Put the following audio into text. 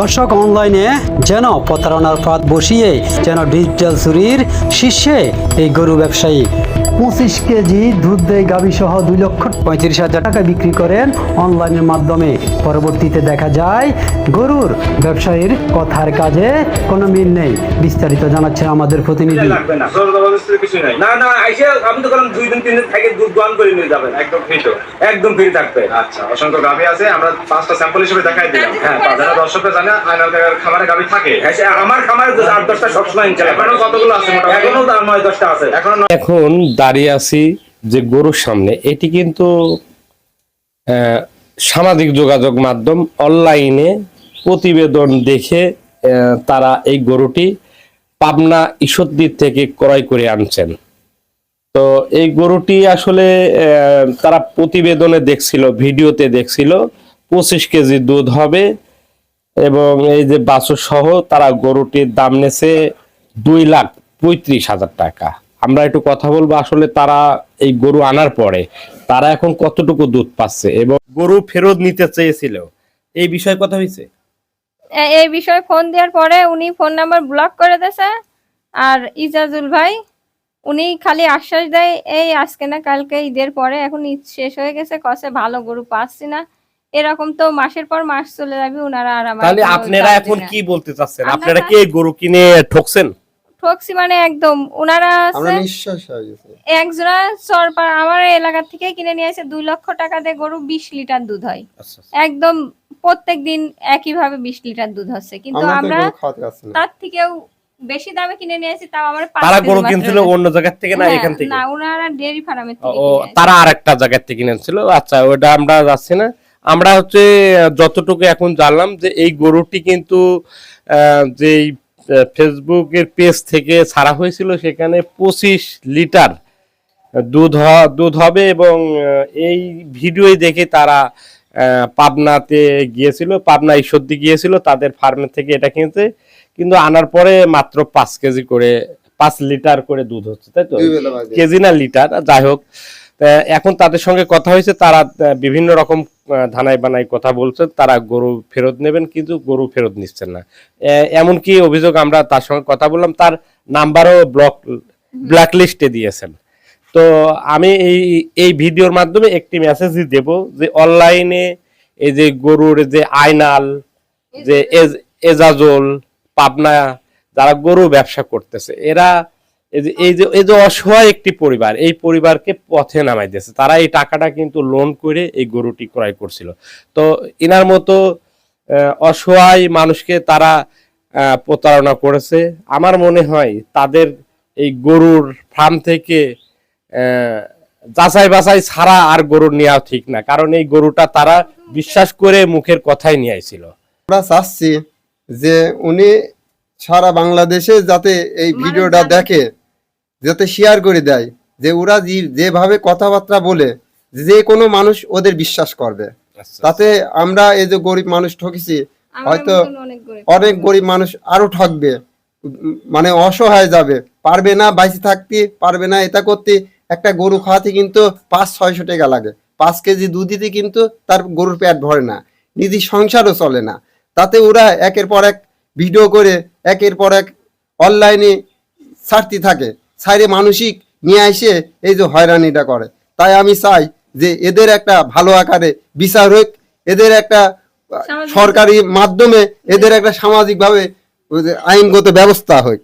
দর্শক, অনলাইনে যেন প্রতারণার ফাঁদ বসিয়ে যেন ডিজিটাল চুরির শীর্ষে এই গরু ব্যবসায়ী 25 কেজি দুধ দেয় গাভী সহ 2,35,000 টাকা বিক্রি করেন অনলাইনের মাধ্যমে। পরবর্তীতে দেখা যায় গরুর ব্যবসায়ীর কথার কাজে কোনো মিল নেই। বিস্তারিত জানাচ্ছে আমাদের প্রতিনিধি। আমি তো 2 দিন 3 দিন থেকে দুধ দোয়ান করে নিয়ে যাবেন, একদম ফ্রি থাকবে। আচ্ছা, অসংখ্য গাভী আছে, আমরা 5টা স্যাম্পল হিসেবে দেখাই দিলাম। হ্যাঁ, যারা দর্শকরা জানে আইনাল কাকার খামারে গাভী থাকে। আমার খামারে 8-10টা সবসময় এখনো কতগুলো আছে? এখনো 9-10টা আছে। এখন দাঁড়িয়ে আছি যে গরুর সামনে, এটি কিন্তু সামাজিক যোগাযোগ মাধ্যম অনলাইনে প্রতিবেদন দেখে তারা এই গরুটি পাবনা ঈশ্বরদীর থেকে ক্রয় করে আনছেন। তো এই গরুটি আসলে তারা প্রতিবেদনে দেখছিল, ভিডিওতে দেখছিল 25 কেজি দুধ হবে এবং এই যে বাছুর সহ তারা গরুটির দাম নেছে 2,35,000 টাকা। আমরা একটু কথা বলবো আসলে তারা এই গরু আনার পরে তারা এখন কতটুকু দুধ পাচ্ছে এবং গরু ফেরত নিতে চেয়েছিল, এই বিষয়ে কথা হয়েছে। এই বিষয়ে ফোন দেওয়ার পরে উনি ফোন নাম্বার ব্লক করে দিয়েছে। আর ইজাজুল ভাই উনি খালি আশ্বাস দেয় এই আজকে না কালকে ঈদের পরে, এখন ঈদ শেষ হয়ে গেছে, কসে ভালো গরু পাচ্ছি না। এরকম তো মাসের পর মাস চলে যাবে, উনারা আর আমার। তাহলে আপনারা এখন কি বলতে চাচ্ছেন? আপনারা কি এই গরু কিনে ঠকছেন? ঠকছি মানে একদম। উনারা আমরা নিঃশ্বাস হয়ে গেছে। একজোড়া চরপাড়া আমার এলাকা থেকে কিনে নিয়ে আসে 2 লক্ষ টাকা দিয়ে গরু, 20 লিটার দুধ হয়। একদম প্রত্যেক দিন একইভাবে 20 লিটার দুধ হচ্ছে, কিন্তু আমরা তার থেকেও বেশি দামে কিনে নিয়ে আসি। তাও আমার তারা গরু কিনছিল অন্য জায়গা থেকে না এখান থেকে? না, উনারা ডেয়ারি ফার্মের থেকে। ও, তারা আরেকটা জায়গা থেকে কিনেছিল। আচ্ছা, ওটা আমরা যাচ্ছি না। আমরা হচ্ছে যতটুকু এখন জানলাম যে এই গরুটি কিন্তু যেই ফেসবুকের পেজ থেকে ছাড়া হয়েছিল সেখানে 25 লিটার দুধ হবে এবং এই ভিডিও দেখে তারা পাবনাতে গিয়েছিল, পাবনা ঈশ্বরদী গিয়েছিল, তাদের ফার্মের থেকে এটা কিনতে। কিন্তু আনার পরে মাত্র 5 কেজি করে 5 লিটার করে দুধ হচ্ছে, তাই তো? কেজি না লিটার, যাই হোক। এখন তাদের সঙ্গে কথা হয়েছে, তারা বিভিন্ন রকম ধানাই বানাই কথা বলছে, তারা গরু ফেরত নেবেন, কিন্তু গরু ফেরত নিচ্ছেন না। এমনকি অভিযোগ, আমরা তার সঙ্গে কথা বললাম, তার নাম্বারও ব্ল্যাক লিস্টে দিয়েছেন। তো আমি এই ভিডিওর মাধ্যমে একটি মেসেজই দেব যে অনলাইনে এই যে গরুর যে আইনাল, যে এজাজল, পাবনা যারা গরু ব্যবসা করতেছে, এরা এই যে অসহায় একটি পরিবার, এই পরিবারকে পথে নামাই দিয়েছে। তারা এই টাকাটা কিন্তু লোন করে এই গরুটি ক্রয় করছিল। তো এনার মতো অসহায় মানুষকে তারা প্রতারণা করেছে। আমার মনে হয় তাদের এই গরুর ফার্ম থেকে যাচাই বাছাই ছাড়া আর গরু নেওয়া ঠিক না, কারণ এই গরুটা তারা বিশ্বাস করে মুখের কথাই নিয়ে আইছিল। আমরা চাচ্ছি যে উনি সারা বাংলাদেশে যাতে এই ভিডিওটা দেখে, যাতে শেয়ার করে দেয়, যে ওরা যেভাবে কথাবার্তা বলে যে কোনো মানুষ ওদের বিশ্বাস করবে। তাতে আমরা এই যে গরিব মানুষ ঠকেছি, হয়তো অনেক গরিব মানুষ আরো ঠকবে, মানে অসহায় যাবে, পারবে না, বাইসে থাকতে পারবে না। এটা করতে একটা গরু খাওয়াতে কিন্তু 500-600 টাকা লাগে। 5 কেজি দুধ দিতে কিন্তু তার গরুর পেট ভরে না, নিজের সংসারও চলে না। তাতে ওরা একের পর এক ভিডিও করে একের পর এক অনলাইনে ছাড়তে থাকে, ছাড়ে মানসিক নিয়ে এসে এই যে হয়রানিটা করে। তাই আমি চাই যে এদের একটা ভালো আকারে বিচার হোক, এদের একটা সরকারি মাধ্যমে এদের একটা সামাজিকভাবে আইনগত ব্যবস্থা হোক।